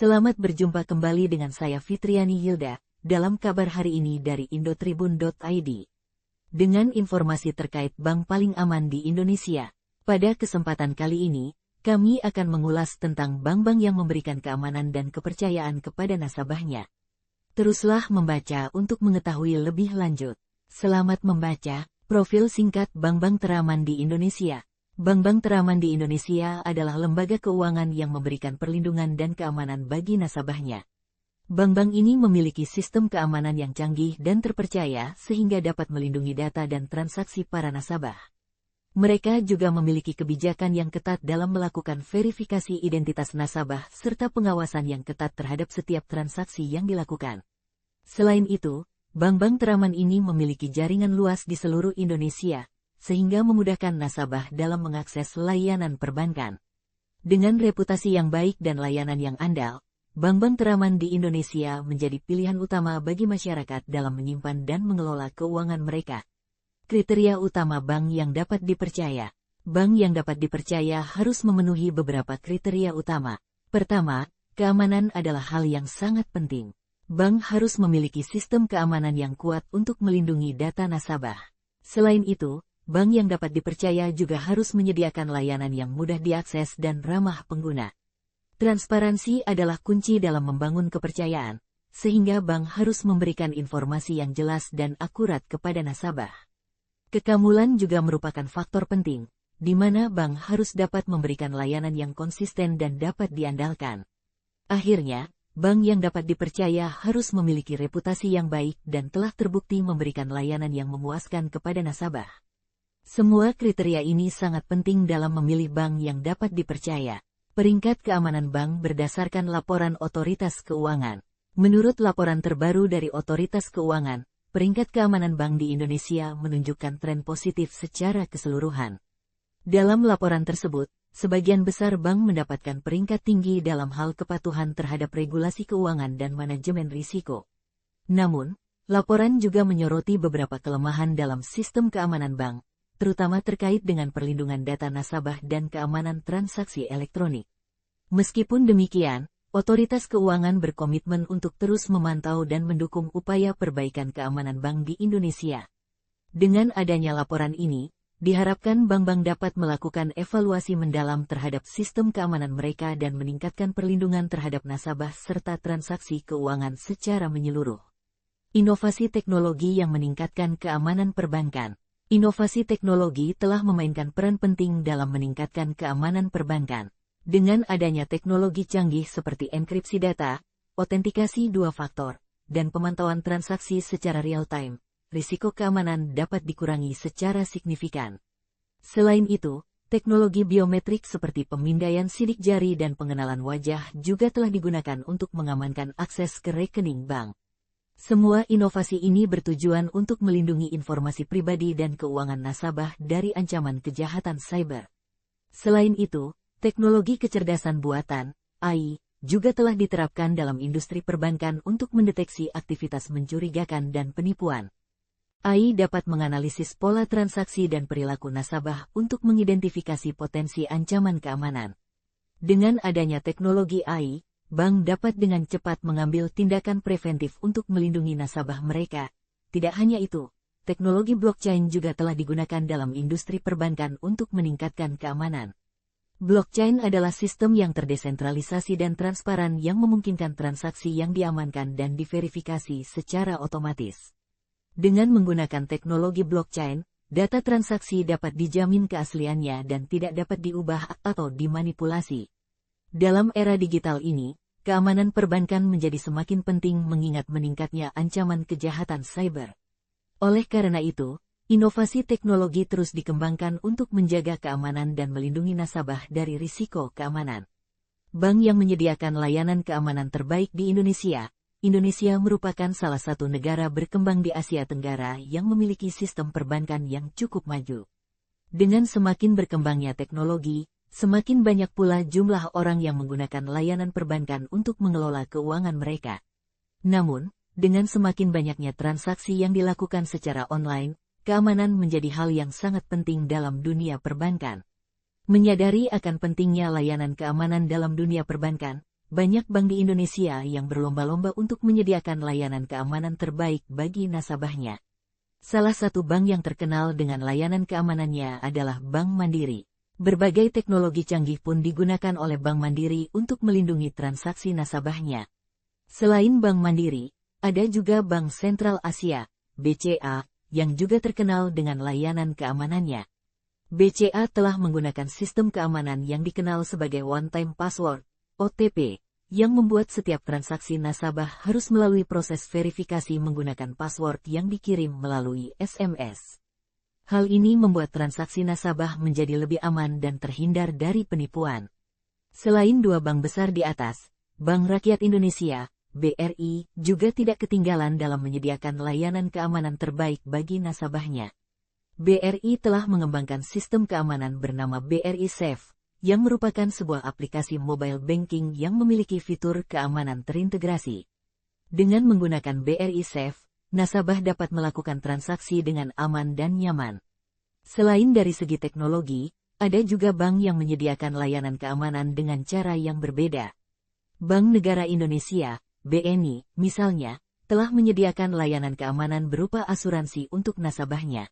Selamat berjumpa kembali dengan saya Fitriani Hilda, dalam kabar hari ini dari indotribun.id. Dengan informasi terkait bank paling aman di Indonesia. Pada kesempatan kali ini, kami akan mengulas tentang bank-bank yang memberikan keamanan dan kepercayaan kepada nasabahnya. Teruslah membaca untuk mengetahui lebih lanjut. Selamat membaca. Profil singkat bank-bank teraman di Indonesia. Bank-bank teraman di Indonesia adalah lembaga keuangan yang memberikan perlindungan dan keamanan bagi nasabahnya. Bank-bank ini memiliki sistem keamanan yang canggih dan terpercaya sehingga dapat melindungi data dan transaksi para nasabah. Mereka juga memiliki kebijakan yang ketat dalam melakukan verifikasi identitas nasabah serta pengawasan yang ketat terhadap setiap transaksi yang dilakukan. Selain itu, bank-bank teraman ini memiliki jaringan luas di seluruh Indonesia, sehingga memudahkan nasabah dalam mengakses layanan perbankan. Dengan reputasi yang baik dan layanan yang andal, bank-bank teraman di Indonesia menjadi pilihan utama bagi masyarakat dalam menyimpan dan mengelola keuangan mereka. Kriteria utama bank yang dapat dipercaya. Bank yang dapat dipercaya harus memenuhi beberapa kriteria utama. Pertama, keamanan adalah hal yang sangat penting. Bank harus memiliki sistem keamanan yang kuat untuk melindungi data nasabah. Selain itu, bank yang dapat dipercaya juga harus menyediakan layanan yang mudah diakses dan ramah pengguna. Transparansi adalah kunci dalam membangun kepercayaan, sehingga bank harus memberikan informasi yang jelas dan akurat kepada nasabah. Kekamulan juga merupakan faktor penting, di mana bank harus dapat memberikan layanan yang konsisten dan dapat diandalkan. Akhirnya, bank yang dapat dipercaya harus memiliki reputasi yang baik dan telah terbukti memberikan layanan yang memuaskan kepada nasabah. Semua kriteria ini sangat penting dalam memilih bank yang dapat dipercaya. Peringkat keamanan bank berdasarkan laporan Otoritas Keuangan. Menurut laporan terbaru dari Otoritas Keuangan, peringkat keamanan bank di Indonesia menunjukkan tren positif secara keseluruhan. Dalam laporan tersebut, sebagian besar bank mendapatkan peringkat tinggi dalam hal kepatuhan terhadap regulasi keuangan dan manajemen risiko. Namun, laporan juga menyoroti beberapa kelemahan dalam sistem keamanan bank, terutama terkait dengan perlindungan data nasabah dan keamanan transaksi elektronik. Meskipun demikian, Otoritas Keuangan berkomitmen untuk terus memantau dan mendukung upaya perbaikan keamanan bank di Indonesia. Dengan adanya laporan ini, diharapkan bank-bank dapat melakukan evaluasi mendalam terhadap sistem keamanan mereka dan meningkatkan perlindungan terhadap nasabah serta transaksi keuangan secara menyeluruh. Inovasi teknologi yang meningkatkan keamanan perbankan. Inovasi teknologi telah memainkan peran penting dalam meningkatkan keamanan perbankan. Dengan adanya teknologi canggih seperti enkripsi data, autentikasi dua faktor, dan pemantauan transaksi secara real-time, risiko keamanan dapat dikurangi secara signifikan. Selain itu, teknologi biometrik seperti pemindaian sidik jari dan pengenalan wajah juga telah digunakan untuk mengamankan akses ke rekening bank. Semua inovasi ini bertujuan untuk melindungi informasi pribadi dan keuangan nasabah dari ancaman kejahatan cyber. Selain itu, teknologi kecerdasan buatan, AI, juga telah diterapkan dalam industri perbankan untuk mendeteksi aktivitas mencurigakan dan penipuan. AI dapat menganalisis pola transaksi dan perilaku nasabah untuk mengidentifikasi potensi ancaman keamanan. Dengan adanya teknologi AI, bank dapat dengan cepat mengambil tindakan preventif untuk melindungi nasabah mereka. Tidak hanya itu, teknologi blockchain juga telah digunakan dalam industri perbankan untuk meningkatkan keamanan. Blockchain adalah sistem yang terdesentralisasi dan transparan yang memungkinkan transaksi yang diamankan dan diverifikasi secara otomatis. Dengan menggunakan teknologi blockchain, data transaksi dapat dijamin keasliannya dan tidak dapat diubah atau dimanipulasi. Dalam era digital ini, keamanan perbankan menjadi semakin penting mengingat meningkatnya ancaman kejahatan cyber. Oleh karena itu, inovasi teknologi terus dikembangkan untuk menjaga keamanan dan melindungi nasabah dari risiko keamanan. Bank yang menyediakan layanan keamanan terbaik di Indonesia. Indonesia merupakan salah satu negara berkembang di Asia Tenggara yang memiliki sistem perbankan yang cukup maju. Dengan semakin berkembangnya teknologi, semakin banyak pula jumlah orang yang menggunakan layanan perbankan untuk mengelola keuangan mereka. Namun, dengan semakin banyaknya transaksi yang dilakukan secara online, keamanan menjadi hal yang sangat penting dalam dunia perbankan. Menyadari akan pentingnya layanan keamanan dalam dunia perbankan, banyak bank di Indonesia yang berlomba-lomba untuk menyediakan layanan keamanan terbaik bagi nasabahnya. Salah satu bank yang terkenal dengan layanan keamanannya adalah Bank Mandiri. Berbagai teknologi canggih pun digunakan oleh Bank Mandiri untuk melindungi transaksi nasabahnya. Selain Bank Mandiri, ada juga Bank Sentral Asia, BCA, yang juga terkenal dengan layanan keamanannya. BCA telah menggunakan sistem keamanan yang dikenal sebagai One Time Password, OTP, yang membuat setiap transaksi nasabah harus melalui proses verifikasi menggunakan password yang dikirim melalui SMS. Hal ini membuat transaksi nasabah menjadi lebih aman dan terhindar dari penipuan. Selain dua bank besar di atas, Bank Rakyat Indonesia, BRI, juga tidak ketinggalan dalam menyediakan layanan keamanan terbaik bagi nasabahnya. BRI telah mengembangkan sistem keamanan bernama BRI Safe, yang merupakan sebuah aplikasi mobile banking yang memiliki fitur keamanan terintegrasi. Dengan menggunakan BRI Safe, nasabah dapat melakukan transaksi dengan aman dan nyaman. Selain dari segi teknologi, ada juga bank yang menyediakan layanan keamanan dengan cara yang berbeda. Bank Negara Indonesia, BNI, misalnya, telah menyediakan layanan keamanan berupa asuransi untuk nasabahnya.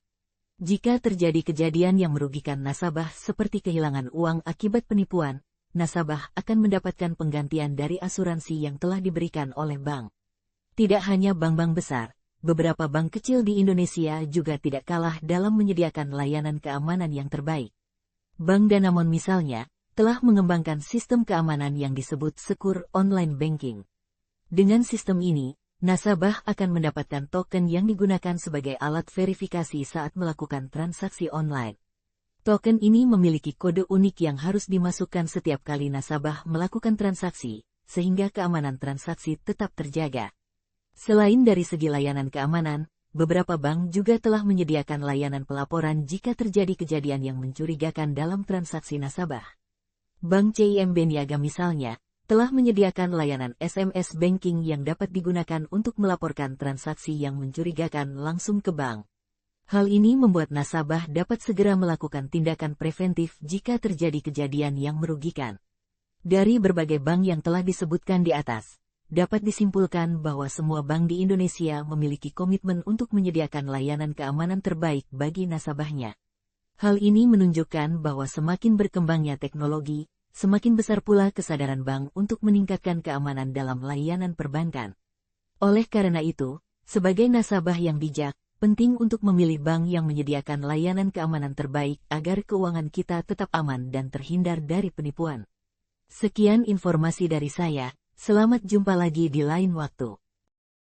Jika terjadi kejadian yang merugikan nasabah seperti kehilangan uang akibat penipuan, nasabah akan mendapatkan penggantian dari asuransi yang telah diberikan oleh bank. Tidak hanya bank-bank besar, beberapa bank kecil di Indonesia juga tidak kalah dalam menyediakan layanan keamanan yang terbaik. Bank Danamon misalnya, telah mengembangkan sistem keamanan yang disebut Secure Online Banking. Dengan sistem ini, nasabah akan mendapatkan token yang digunakan sebagai alat verifikasi saat melakukan transaksi online. Token ini memiliki kode unik yang harus dimasukkan setiap kali nasabah melakukan transaksi, sehingga keamanan transaksi tetap terjaga. Selain dari segi layanan keamanan, beberapa bank juga telah menyediakan layanan pelaporan jika terjadi kejadian yang mencurigakan dalam transaksi nasabah. Bank CIMB Niaga misalnya, telah menyediakan layanan SMS banking yang dapat digunakan untuk melaporkan transaksi yang mencurigakan langsung ke bank. Hal ini membuat nasabah dapat segera melakukan tindakan preventif jika terjadi kejadian yang merugikan. Dari berbagai bank yang telah disebutkan di atas, dapat disimpulkan bahwa semua bank di Indonesia memiliki komitmen untuk menyediakan layanan keamanan terbaik bagi nasabahnya. Hal ini menunjukkan bahwa semakin berkembangnya teknologi, semakin besar pula kesadaran bank untuk meningkatkan keamanan dalam layanan perbankan. Oleh karena itu, sebagai nasabah yang bijak, penting untuk memilih bank yang menyediakan layanan keamanan terbaik agar keuangan kita tetap aman dan terhindar dari penipuan. Sekian informasi dari saya, selamat jumpa lagi di lain waktu.